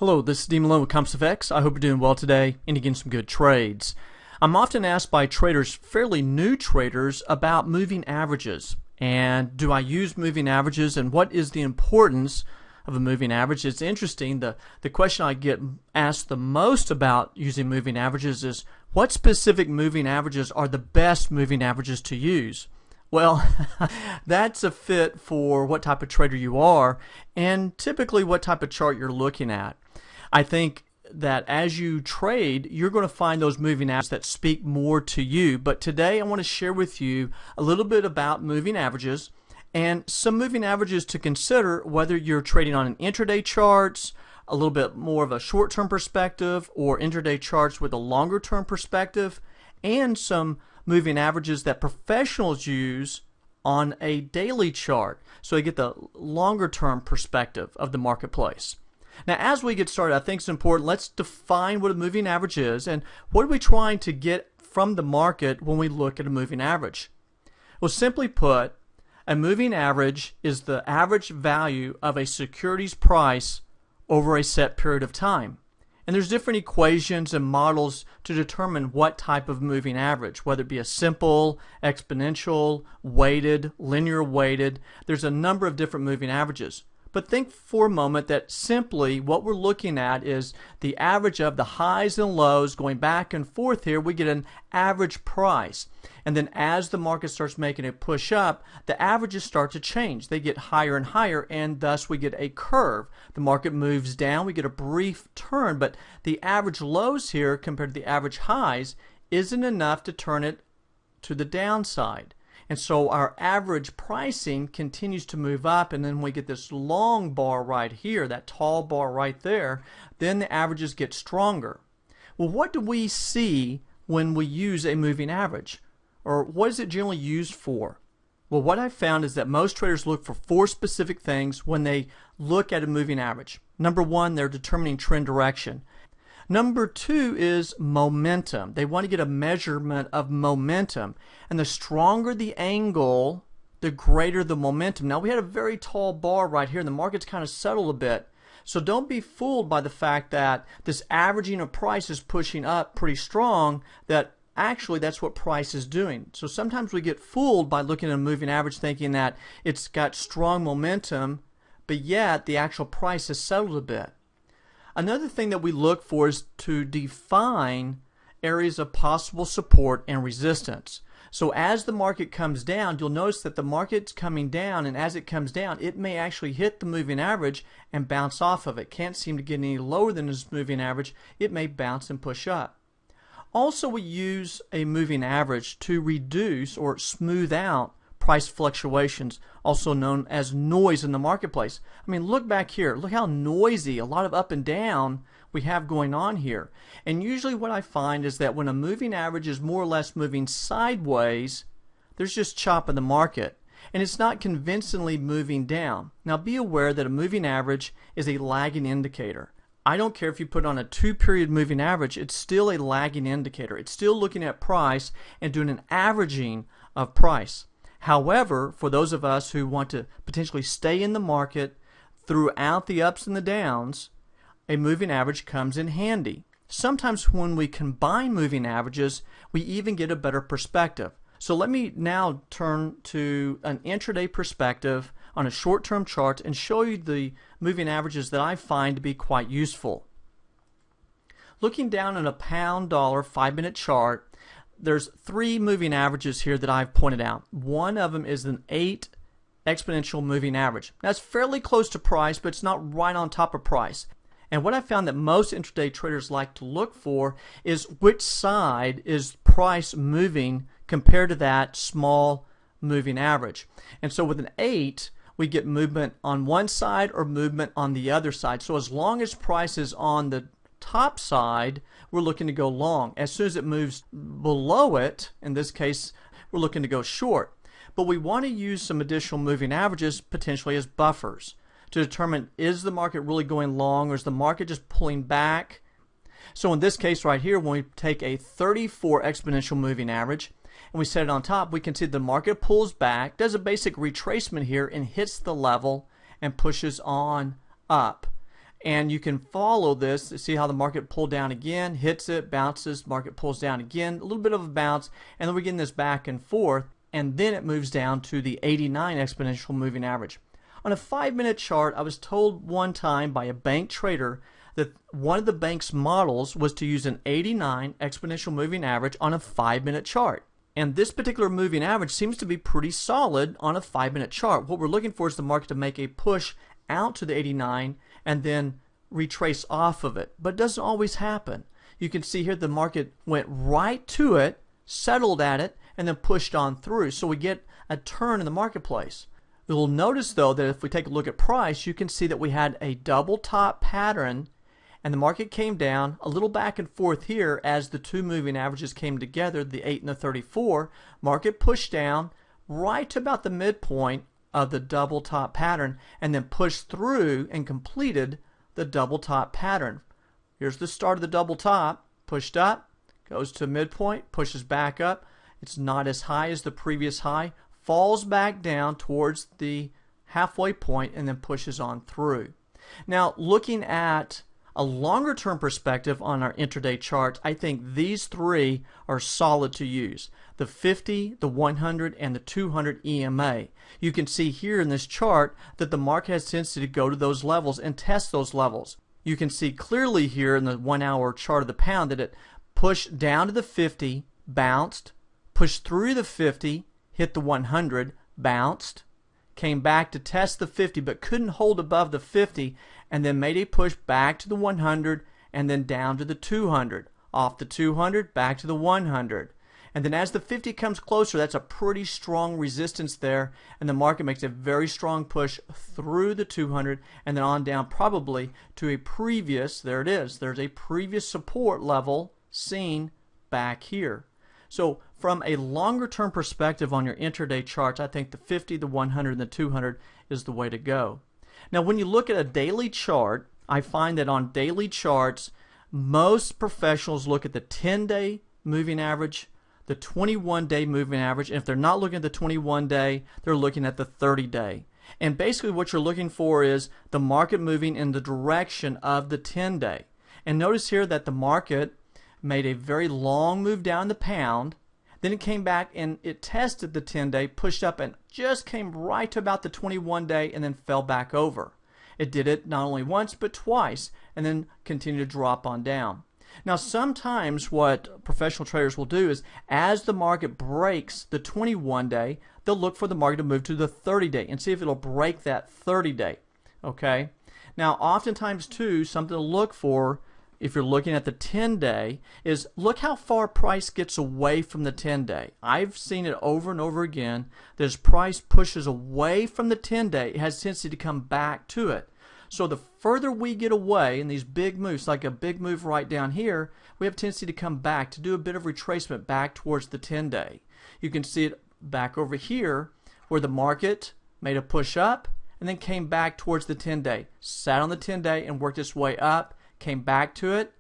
Hello, this is Dean Malone with Comps FX. I hope you're doing well today and you're getting some good trades. I'm often asked by traders, fairly new traders, about moving averages. And do I use moving averages, and what is the importance of a moving average? It's interesting. The question I get asked the most about using moving averages is, what specific moving averages are the best moving averages to use? Well, that's a fit for what type of trader you are and typically what type of chart you're looking at. I think that as you trade, you're going to find those moving averages that speak more to you. But today I want to share with you a little bit about moving averages and some moving averages to consider whether you're trading on an intraday charts, a little bit more of a short-term perspective, or intraday charts with a longer-term perspective, and some moving averages that professionals use on a daily chart so you get the longer-term perspective of the marketplace. Now, as we get started, I think it's important, let's define what a moving average is and what are we trying to get from the market when we look at a moving average. Well, simply put, a moving average is the average value of a security's price over a set period of time. And there's different equations and models to determine what type of moving average, whether it be a simple, exponential, weighted, linear weighted. There's a number of different moving averages. But think for a moment that simply what we're looking at is the average of the highs and lows going back and forth here. We get an average price. And then as the market starts making a push up, the averages start to change. They get higher and higher, and thus we get a curve. The market moves down, we get a brief turn, but the average lows here compared to the average highs isn't enough to turn it to the downside. And so our average pricing continues to move up, and then we get this long bar right here, that tall bar right there. Then the averages get stronger. Well, what do we see when we use a moving average? Or what is it generally used for? Well, what I've found is that most traders look for four specific things when they look at a moving average. Number one, they're determining trend direction. Number two is momentum. They want to get a measurement of momentum. And the stronger the angle, the greater the momentum. Now, we had a very tall bar right here, and the market's kind of settled a bit. So don't be fooled by the fact that this averaging of price is pushing up pretty strong, that actually that's what price is doing. So sometimes we get fooled by looking at a moving average thinking that it's got strong momentum, but yet the actual price has settled a bit. Another thing that we look for is to define areas of possible support and resistance. So as the market comes down, you'll notice that the market's coming down, and as it comes down, it may actually hit the moving average and bounce off of it. Can't seem to get any lower than this moving average. It may bounce and push up. Also, we use a moving average to reduce or smooth out price fluctuations, also known as noise in the marketplace. I mean, look back here. Look how noisy, a lot of up and down we have going on here. And usually what I find is that when a moving average is more or less moving sideways, there's just chop in the market. And it's not convincingly moving down. Now be aware that a moving average is a lagging indicator. I don't care if you put on a 2-period moving average, it's still a lagging indicator. It's still looking at price and doing an averaging of price. However, for those of us who want to potentially stay in the market throughout the ups and the downs, a moving average comes in handy. Sometimes when we combine moving averages, we even get a better perspective. So let me now turn to an intraday perspective on a short-term chart and show you the moving averages that I find to be quite useful. Looking down at a pound-dollar 5-minute chart, there's 3 moving averages here that I've pointed out. One of them is an 8 exponential moving average. That's fairly close to price, but it's not right on top of price. And what I found that most intraday traders like to look for is which side is price moving compared to that small moving average. And so with an 8, we get movement on one side or movement on the other side. So as long as price is on the top side, we're looking to go long. As soon as it moves below it, in this case, we're looking to go short. But we want to use some additional moving averages potentially as buffers to determine, is the market really going long, or is the market just pulling back? So in this case right here, when we take a 34 exponential moving average and we set it on top, we can see the market pulls back, does a basic retracement here, and hits the level and pushes on up. And you can follow this to see how the market pulled down again, hits it, bounces, market pulls down again, a little bit of a bounce, and then we're getting this back and forth, and then it moves down to the 89 exponential moving average. On a 5-minute chart, I was told one time by a bank trader that one of the bank's models was to use an 89 exponential moving average on a 5-minute chart. And this particular moving average seems to be pretty solid on a 5-minute chart. What we're looking for is the market to make a push out to the 89 and then retrace off of it. But it doesn't always happen. You can see here the market went right to it, settled at it, and then pushed on through. So we get a turn in the marketplace. You'll notice though that if we take a look at price, you can see that we had a double top pattern and the market came down a little back and forth here as the two moving averages came together, the 8 and the 34. Market pushed down right to about the midpoint of the double top pattern and then pushed through and completed the double top pattern. Here's the start of the double top, pushed up, goes to midpoint, pushes back up. It's not as high as the previous high, falls back down towards the halfway point and then pushes on through. Now looking at a longer term perspective on our intraday charts, I think these three are solid to use. The 50, the 100, and the 200 EMA. You can see here in this chart that the market has tendency to go to those levels and test those levels. You can see clearly here in the 1 hour chart of the pound that it pushed down to the 50, bounced, pushed through the 50, hit the 100, bounced, came back to test the 50 but couldn't hold above the 50, and then made a push back to the 100 and then down to the 200. Off the 200, back to the 100. And then as the 50 comes closer, that's a pretty strong resistance there, and the market makes a very strong push through the 200 and then on down probably to a previous, there it is, there's a previous support level seen back here. So from a longer term perspective on your intraday charts, I think the 50, the 100, and the 200 is the way to go. Now when you look at a daily chart, I find that on daily charts, most professionals look at the 10-day moving average, the 21-day moving average, and if they're not looking at the 21-day, they're looking at the 30-day. And basically what you're looking for is the market moving in the direction of the 10-day. And notice here that the market made a very long move down the pound, then it came back and it tested the 10-day, pushed up and just came right to about the 21-day and then fell back over. It did it not only once but twice and then continued to drop on down. Now sometimes what professional traders will do is as the market breaks the 21-day, they'll look for the market to move to the 30-day and see if it'll break that 30-day. Okay? Now oftentimes too, something to look for if you're looking at the 10-day is look how far price gets away from the 10-day. I've seen it over and over again that as price pushes away from the 10-day, it has a tendency to come back to it. So the further we get away in these big moves, like a big move right down here, we have a tendency to come back, to do a bit of retracement back towards the 10-day. You can see it back over here where the market made a push up and then came back towards the 10-day, sat on the 10-day and worked its way up, came back to it,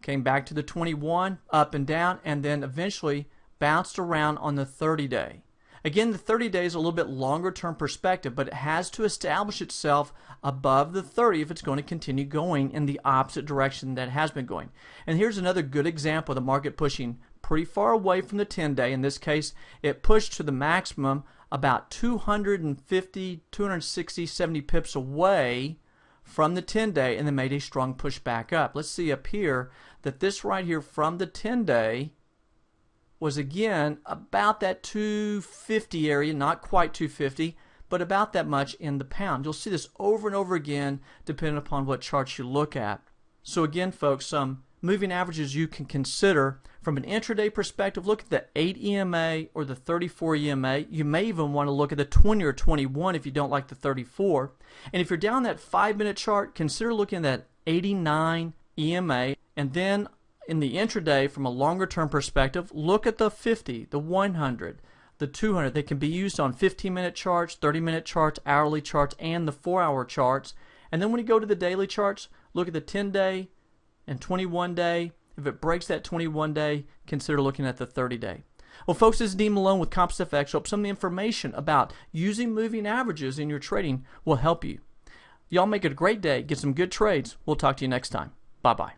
came back to the 21, up and down, and then eventually bounced around on the 30-day. Again, the 30-day is a little bit longer term perspective, but it has to establish itself above the 30 if it's going to continue going in the opposite direction that it has been going. And here's another good example of the market pushing pretty far away from the 10-day. In this case, it pushed to the maximum about 250, 260, 70 pips away from the 10-day and then made a strong push back up. Let's see up here that this right here from the 10-day was again about that 250 area, not quite 250, but about that much in the pound. You'll see this over and over again depending upon what charts you look at. So again, folks, some moving averages you can consider from an intraday perspective. Look at the 8 EMA or the 34 EMA. You may even want to look at the 20 or 21 if you don't like the 34. And if you're down that 5-minute chart, consider looking at that 89 EMA. And then in the intraday, from a longer term perspective, look at the 50, the 100, the 200. They can be used on 15-minute charts, 30-minute charts, hourly charts, and the 4-hour charts. And then when you go to the daily charts, look at the 10-day and 21-day. If it breaks that 21-day, consider looking at the 30-day. Well, folks, this is Dean Malone with CompasFX. Hope some of the information about using moving averages in your trading will help you. Y'all make it a great day. Get some good trades. We'll talk to you next time. Bye-bye.